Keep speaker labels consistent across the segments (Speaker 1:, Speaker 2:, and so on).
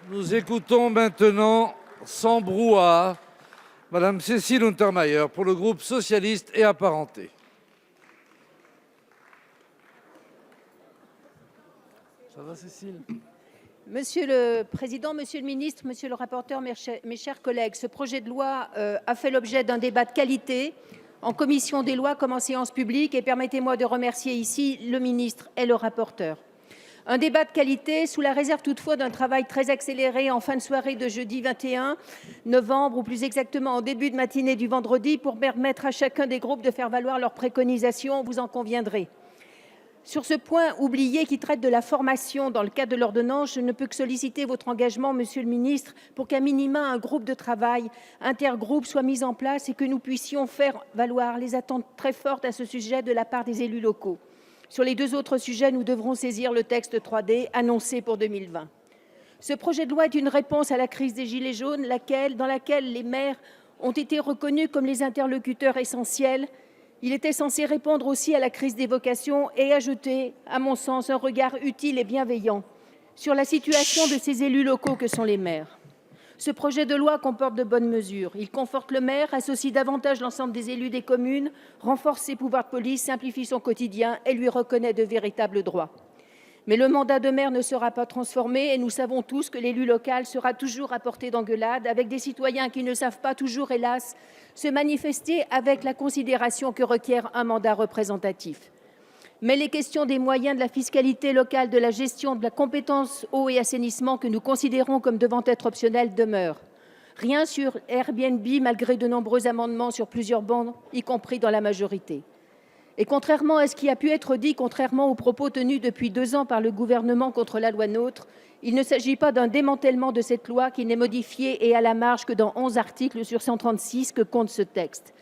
Speaker 1: Nous écoutons maintenant, sans brouhaha, Madame Cécile Untermaier pour le groupe socialiste et apparenté. Ça va, Cécile?
Speaker 2: Monsieur le Président, Monsieur le Ministre, Monsieur le rapporteur, mes chers collègues, ce projet de loi a fait l'objet d'un débat de qualité en commission des lois comme en séance publique et permettez-moi de remercier ici le ministre et le rapporteur. Un débat de qualité sous la réserve toutefois d'un travail très accéléré en fin de soirée de jeudi 21 novembre ou plus exactement en début de matinée du vendredi pour permettre à chacun des groupes de faire valoir leurs préconisations, vous en conviendrez. Sur ce point oublié qui traite de la formation dans le cadre de l'ordonnance, je ne peux que solliciter votre engagement, Monsieur le Ministre, pour qu'à minima un groupe de travail intergroupe soit mis en place et que nous puissions faire valoir les attentes très fortes à ce sujet de la part des élus locaux. Sur les deux autres sujets, nous devrons saisir le texte 3D annoncé pour 2020. Ce projet de loi est une réponse à la crise des Gilets jaunes, dans laquelle les maires ont été reconnus comme les interlocuteurs essentiels. Il était censé répondre aussi à la crise des vocations et ajouter, à mon sens, un regard utile et bienveillant sur la situation de ces élus locaux que sont les maires. Ce projet de loi comporte de bonnes mesures. Il conforte le maire, associe davantage l'ensemble des élus des communes, renforce ses pouvoirs de police, simplifie son quotidien et lui reconnaît de véritables droits. Mais le mandat de maire ne sera pas transformé et nous savons tous que l'élu local sera toujours à portée d'engueulade avec des citoyens qui ne savent pas toujours, hélas, se manifester avec la considération que requiert un mandat représentatif. Mais les questions des moyens, de la fiscalité locale, de la gestion, de la compétence eau et assainissement que nous considérons comme devant être optionnelles demeurent. Rien sur Airbnb malgré de nombreux amendements sur plusieurs bancs, y compris dans la majorité. Et contrairement à ce qui a pu être dit, contrairement aux propos tenus depuis 2 ans par le gouvernement contre la loi NOTRe, il ne s'agit pas d'un démantèlement de cette loi qui n'est modifiée et à la marge que dans 11 articles sur 136 que compte ce texte.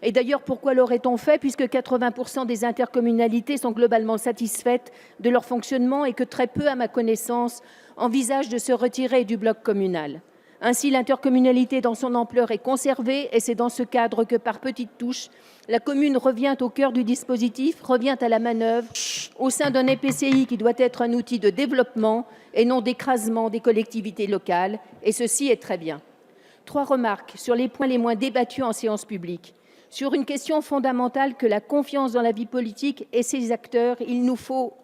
Speaker 2: Et d'ailleurs, pourquoi l'aurait-on fait puisque 80% des intercommunalités sont globalement satisfaites de leur fonctionnement et que très peu, à ma connaissance, envisagent de se retirer du bloc communal. Ainsi, l'intercommunalité dans son ampleur est conservée et c'est dans ce cadre que, par petites touches, la commune revient au cœur du dispositif, revient à la manœuvre au sein d'un EPCI qui doit être un outil de développement et non d'écrasement des collectivités locales, et ceci est très bien. 3 remarques sur les points les moins débattus en séance publique. Sur une question fondamentale que la confiance dans la vie politique et ses acteurs, il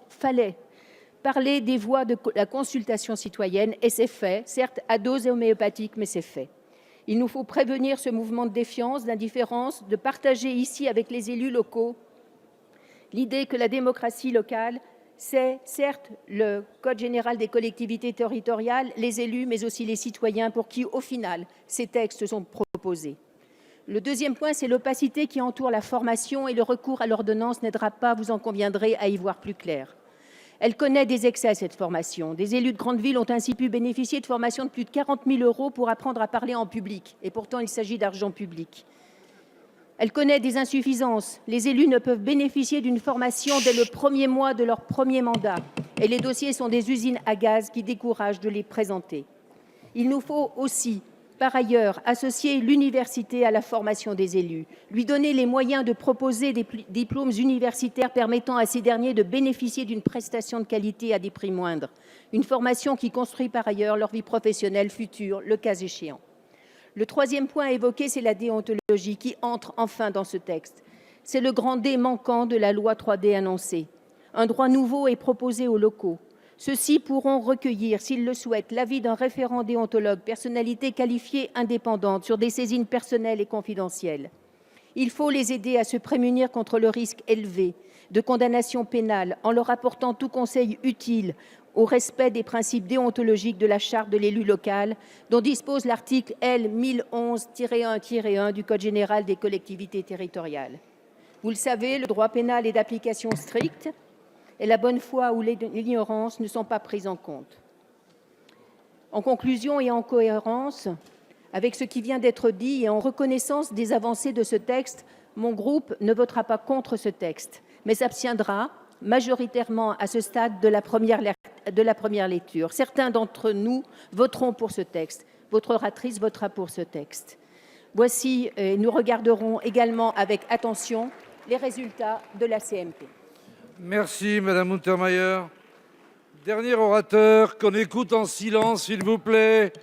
Speaker 2: fallait parler des voies de la consultation citoyenne, et c'est fait, certes à dose homéopathique, mais c'est fait. Il nous faut prévenir ce mouvement de défiance, d'indifférence, de partager ici avec les élus locaux l'idée que la démocratie locale, c'est certes le Code général des collectivités territoriales, les élus, mais aussi les citoyens pour qui, au final, ces textes sont proposés. Le deuxième point, c'est l'opacité qui entoure la formation et le recours à l'ordonnance n'aidera pas, vous en conviendrez, à y voir plus clair. Elle connaît des excès, cette formation. Des élus de grandes villes ont ainsi pu bénéficier de formations de plus de 40 000 € pour apprendre à parler en public. Et pourtant, il s'agit d'argent public. Elle connaît des insuffisances. Les élus ne peuvent bénéficier d'une formation dès le premier mois de leur premier mandat. Et les dossiers sont des usines à gaz qui découragent de les présenter. Il nous faut aussi, par ailleurs, associer l'université à la formation des élus, lui donner les moyens de proposer des diplômes universitaires permettant à ces derniers de bénéficier d'une prestation de qualité à des prix moindres, une formation qui construit par ailleurs leur vie professionnelle future, le cas échéant. Le troisième point à évoquer, c'est la déontologie qui entre enfin dans ce texte. C'est le grand D manquant de la loi 3D annoncée. Un droit nouveau est proposé aux locaux. Ceux-ci pourront recueillir, s'ils le souhaitent, l'avis d'un référent déontologue, personnalité qualifiée indépendante, sur des saisines personnelles et confidentielles. Il faut les aider à se prémunir contre le risque élevé de condamnation pénale en leur apportant tout conseil utile au respect des principes déontologiques de la charte de l'élu local dont dispose l'article L. 1011-1-1 du Code général des collectivités territoriales. Vous le savez, le droit pénal est d'application stricte et la bonne foi ou l'ignorance ne sont pas prises en compte. En conclusion et en cohérence avec ce qui vient d'être dit et en reconnaissance des avancées de ce texte, mon groupe ne votera pas contre ce texte, mais s'abstiendra majoritairement à ce stade de la première lecture. Certains d'entre nous voteront pour ce texte. Votre oratrice votera pour ce texte. Voici, nous regarderons également avec attention les résultats de la CMP.
Speaker 1: Merci, Madame Untermaier. Dernier orateur qu'on écoute en silence, s'il vous plaît.